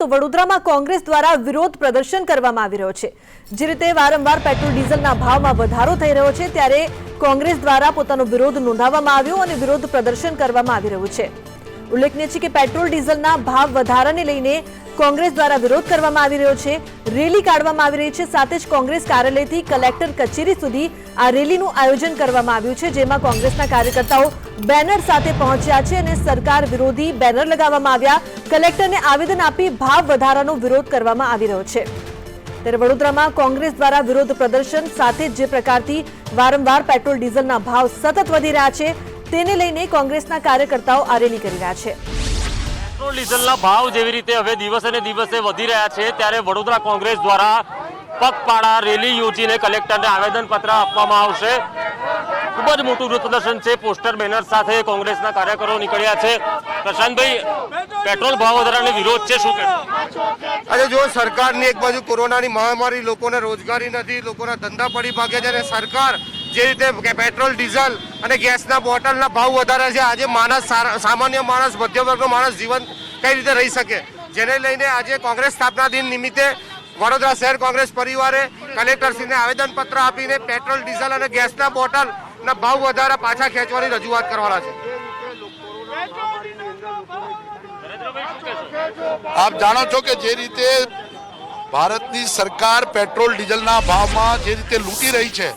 તો વડોદરામાં કોંગ્રેસ દ્વારા વિરોધ પ્રદર્શન કરવામાં આવી રહ્યો છે। જે રીતે વારંવાર પેટ્રોલ ડીઝલના ભાવમાં વધારો થઈ રહ્યો છે ત્યારે કોંગ્રેસ દ્વારા પોતાનો વિરોધ નોંધાવવામાં આવ્યો અને વિરોધ પ્રદર્શન કરવામાં આવી રહ્યું છે। ઉલ્લેખનીય છે કે પેટ્રોલ ડીઝલના ભાવ વધારાને લઈને કોંગ્રેસ દ્વારા વિરોધ કરવામાં આવી રહ્યો છે। રેલી કાઢવામાં આવી રહી છે, સાથે જ કોંગ્રેસ કાર્યાલયથી કલેક્ટર કચેરી સુધી આ રેલીનું આયોજન કરવામાં આવ્યું છે, જેમાં કોંગ્રેસના કાર્યકર્તાઓ બેનર સાથે પહોંચ્યા છે અને સરકાર વિરોધી બેનર લગાવવામાં આવ્યા। કલેક્ટરને આવેદન આપી ભાવ વધારાનો વિરોધ કરવામાં આવી રહ્યો છે। ત્યારે વડોદરામાં કોંગ્રેસ દ્વારા વિરોધ પ્રદર્શન સાથે જે પ્રકારથી વારંવાર પેટ્રોલ ડીઝલના ભાવ સતત વધી રહ્યા છે તેને લઈને કોંગ્રેસના કાર્યકર્તાઓ આ રેલી કરી રહ્યા છે। પેટ્રોલ ડીઝલના ભાવ જેવી રીતે હવે દિવસે ને દિવસે વધી રહ્યા છે ત્યારે વડોદરા કોંગ્રેસ દ્વારા પગપાળા રેલી યોજીને કલેક્ટરને આવેદનપત્ર આપવામાં આવશે। ખૂબ જ મોટું વિરોધ પ્રદર્શન છે, પોસ્ટર બેનર સાથે કોંગ્રેસના કાર્યકરો નીકળ્યા છે। પ્રશાંતભાઈ, પેટ્રોલ ભાવ વધારાનો વિરોધ છે, શું કહેશો? આજે જો સરકારની એક બાજુ કોરોનાની મહામારી, લોકોને રોજગારી નથી, લોકોના ધંધા પડી ભાગે છે અને સરકાર જે રીતે પેટ્રોલ ડીઝલ અને ગેસના બોટલના ભાવ વધારે છે, આજે માણસ, સામાન્ય માણસ, મધ્યમ વર્ગનો માણસ જીવન કઈ રીતે રહી શકે, જેને લઈને આજે કોંગ્રેસ સ્થાપના દિન નિમિત્તે વડોદરા શહેર કોંગ્રેસ પરિવારે કલેક્ટરશ્રીને આવેદનપત્ર આપીને પેટ્રોલ ડીઝલ અને ગેસના બોટલના ભાવ વધારા પાછા ખેંચવાની રજૂઆત કરવાના છે। આપ જાણો છો કે જે રીતે ભારતની સરકાર પેટ્રોલ ડીઝલના ભાવમાં જે રીતે લૂંટી રહી છે,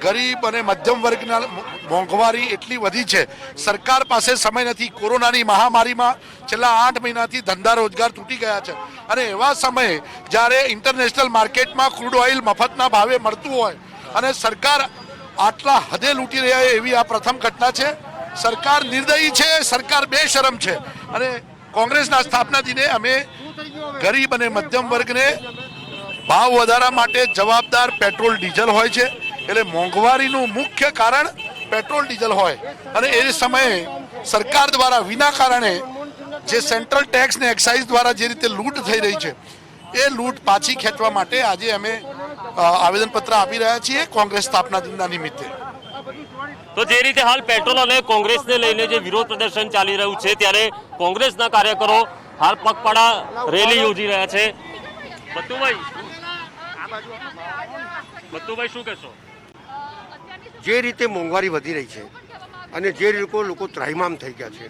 ગરીબ અને મધ્યમ વર્ગના મોંઘવારી એટલી વધી છે, સરકાર પાસે સમય નથી। કોરોનાની મહામારીમાં છેલ્લા 8 મહિનાથી ધંધા રોજગાર તૂટી ગયા છે અને એવા સમયે જ્યારે ઇન્ટરનેશનલ માર્કેટમાં ક્રૂડ ઓઇલ મફતના ભાવે મળતું હોય અને સરકાર આટલા હદે લૂંટી રહ્યા હોય એવી આ પ્રથમ ઘટના છે। સરકાર નિર્દયી છે, સરકાર બેશરમ છે અને કોંગ્રેસના સ્થાપના દિને અમે ગરીબ અને મધ્યમ વર્ગને ભાવ વધારા માટે જવાબદાર પેટ્રોલ ડીઝલ હોય છે, એટલે મોંઘવારીનું મુખ્ય કારણ પેટ્રોલ ડીઝલ હોય અને એ સમયે સરકાર દ્વારા વિના કારણે જે સેન્ટ્રલ ટેક્સ ને એક્સાઇઝ દ્વારા જે રીતે લૂંટ થઈ રહી છે એ લૂંટ પાછી ખેંચવા માટે આજે અમે આવેદનપત્ર આપી રહ્યા છીએ કોંગ્રેસ સ્થાપના દિનના નિમિત્તે। તો જે રીતે હાલ પેટ્રોલ અને કોંગ્રેસને લઈને જે વિરોધ પ્રદર્શન ચાલી રહ્યું છે ત્યારે કોંગ્રેસના કાર્યકરો હાલ પગપાળા રેલી યોજી રહ્યા છે। બત્તુભાઈ શું કહેશો? જે રીતે મોંઘવારી વધી રહી છે અને જે લોકો ત્રાહિમામ થઈ ગયા છે,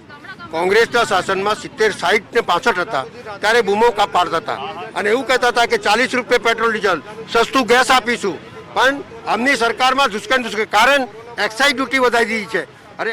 કોંગ્રેસના શાસનમાં 70, 60 ને 65 હતા ત્યારે બૂમો પાડતા હતા અને એવું કહેતા હતા કે 40 રૂપિયા પેટ્રોલ ડીઝલ, સસ્તું ગેસ આપીશું, પણ આમની સરકારમાં દુષ્કર્મ કારણ એક્સાઇઝ ડ્યુટી વધારી દીધી છે। અરે